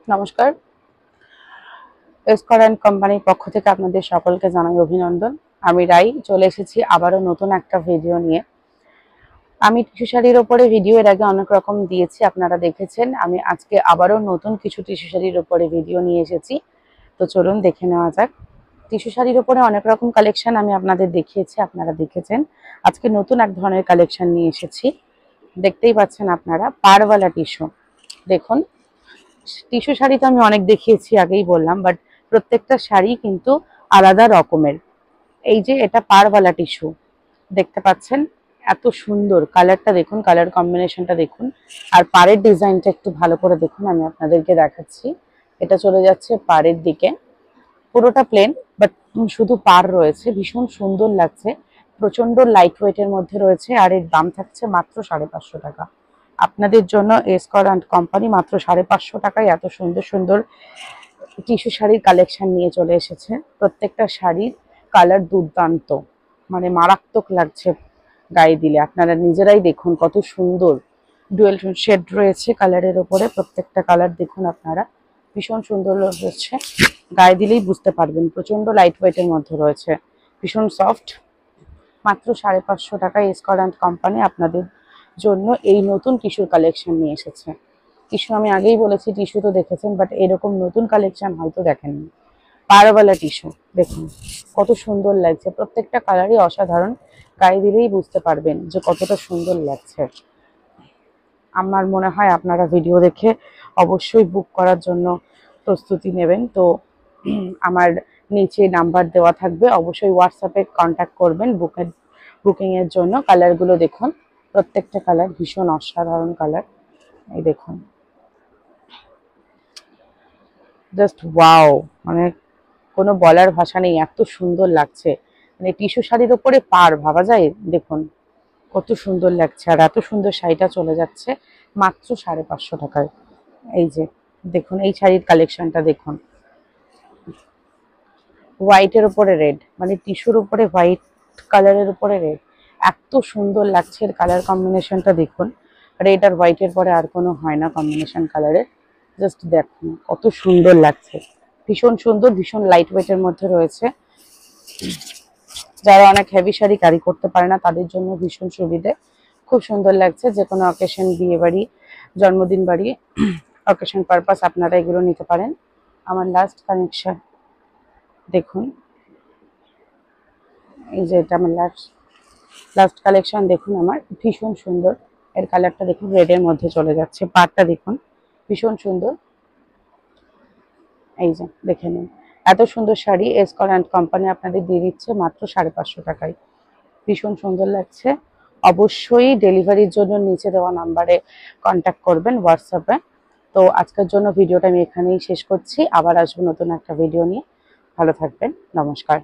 নমস্কার, এসকর অ্যান্ড কোম্পানির পক্ষ থেকে আপনাদের সকলকে জানাই অভিনন্দন। আমি রাই চলে এসেছি আবারও নতুন একটা ভিডিও নিয়ে। আমি টিস্যু শাড়ির ওপরে ভিডিও এর আগে অনেক রকম দিয়েছি, আপনারা দেখেছেন। আমি আজকে আবারও নতুন কিছু টিস্যু শাড়ির ওপরে ভিডিও নিয়ে এসেছি। তো চলুন দেখে নেওয়া যাক। টিস্যু শাড়ির ওপরে অনেক রকম কালেকশন আমি আপনাদের দেখিয়েছি, আপনারা দেখেছেন। আজকে নতুন এক ধরনের কালেকশন নিয়ে এসেছি। দেখতেই পাচ্ছেন আপনারা, পাড়ওয়ালা টিস্যু। দেখুন, টিস্যু শাড়ি তো আমি অনেক দেখিয়েছি, আগেই বললাম, বাট প্রত্যেকটা শাড়ি কিন্তু আলাদা রকমের। এই যে এটা পাড়ওয়ালা টিস্যু, দেখতে পাচ্ছেন, এত সুন্দর কালারটা দেখুন, কালার কম্বিনেশনটা দেখুন, আর পাড়ের ডিজাইনটা একটু ভালো করে দেখুন। আমি আপনাদেরকে দেখাচ্ছি। এটা চলে যাচ্ছে পাড়ের দিকে, পুরোটা প্লেন, বাট শুধু পাড় রয়েছে, ভীষণ সুন্দর লাগছে। প্রচন্ড লাইট ওয়েটের মধ্যে রয়েছে, আর এর দাম থাকছে মাত্র 550 টাকা। আপনাদের জন্য এসকর অ্যান্ড কোম্পানি মাত্র 550 টাকায় এত সুন্দর সুন্দর টিস্যু শাড়ির কালেকশন নিয়ে চলে এসেছে। প্রত্যেকটা শাড়ির কালার দুর্দান্ত, মানে মারাত্মক লাগছে গায়ে দিলে। আপনারা নিজেরাই দেখুন কত সুন্দর ডুয়েল শেড রয়েছে কালারের ওপরে। প্রত্যেকটা কালার দেখুন আপনারা, ভীষণ সুন্দর রয়েছে, গায়ে দিলেই বুঝতে পারবেন। প্রচন্ড লাইট ওয়েটের মধ্যে রয়েছে, ভীষণ সফট। মাত্র 550 টাকায় এসকর অ্যান্ড কোম্পানি আপনাদের জন্য এই নতুন টিস্যুর কালেকশন নিয়ে এসেছে। টিস্যু আমি আগেই বলেছি, টিস্যু তো দেখেছেন, বাট এরকম নতুন কালেকশন হয়তো দেখেননি। পাড়ওয়ালা টিস্যু দেখুন কত সুন্দর লাগছে, প্রত্যেকটা কালারই অসাধারণ। গায়ে দিলেই বুঝতে পারবেন যে কতটা সুন্দর লাগছে। আমার মনে হয় আপনারা ভিডিও দেখে অবশ্যই বুক করার জন্য প্রস্তুতি নেবেন। তো আমার নিচে নাম্বার দেওয়া থাকবে, অবশ্যই হোয়াটসঅ্যাপে কন্ট্যাক্ট করবেন বুকিংয়ের জন্য। কালারগুলো দেখুন, প্রত্যেকটা কালার ভীষণ অসাধারণ কালার। এই দেখুন, জাস্ট ওয়াও, মানে কোনো বলার ভাষা নেই, এত সুন্দর লাগছে। মানে টিস্যু শাড়ির ওপরে পাড় ভাবা যায়? দেখুন কত সুন্দর লাগছে, আর এত সুন্দর শাড়িটা চলে যাচ্ছে মাত্র 550 টাকায়। এই যে দেখুন, এই শাড়ির কালেকশনটা দেখুন, হোয়াইটের উপরে রেড, মানে টিস্যুর উপরে হোয়াইট কালারের উপরে রেড, এত সুন্দর লাগছে। এর কালার কম্বিনেশনটা দেখুন, রেড আর হোয়াইটের পরে আর কোনো হয় না কম্বিনেশন কালারের। জাস্ট দেখুন কত সুন্দর লাগছে, ভীষণ সুন্দর, ভীষণ লাইট ওয়েটের মধ্যে রয়েছে। যারা অনেক হেভি শাড়ি ক্যারি করতে পারে না তাদের জন্য ভীষণ সুবিধে। খুব সুন্দর লাগছে, যে কোনো অকেশন, বিয়ে বাড়ি, জন্মদিন বাড়ি, অকেশন পারপাস আপনারা এগুলো নিতে পারেন। আমার লাস্ট কালেকশন দেখুন, এই যে এটা আমার লাস্ট কালেকশন দেখুন, আমার ভীষণ সুন্দর। এর কালারটা দেখুন, রেডের মধ্যে চলে যাচ্ছে, পাড়টা দেখুন ভীষণ সুন্দর। এই যে দেখে নিন, এত সুন্দর শাড়ি এসকর অ্যান্ড কোম্পানি আপনাদের দিয়ে দিচ্ছে মাত্র 550 টাকায়। ভীষণ সুন্দর লাগছে। অবশ্যই ডেলিভারির জন্য নিচে দেওয়া নাম্বারে কন্ট্যাক্ট করবেন হোয়াটসঅ্যাপে। তো আজকের জন্য ভিডিওটা আমি এখানেই শেষ করছি, আবার আসবো নতুন একটা ভিডিও নিয়ে। ভালো থাকবেন, নমস্কার।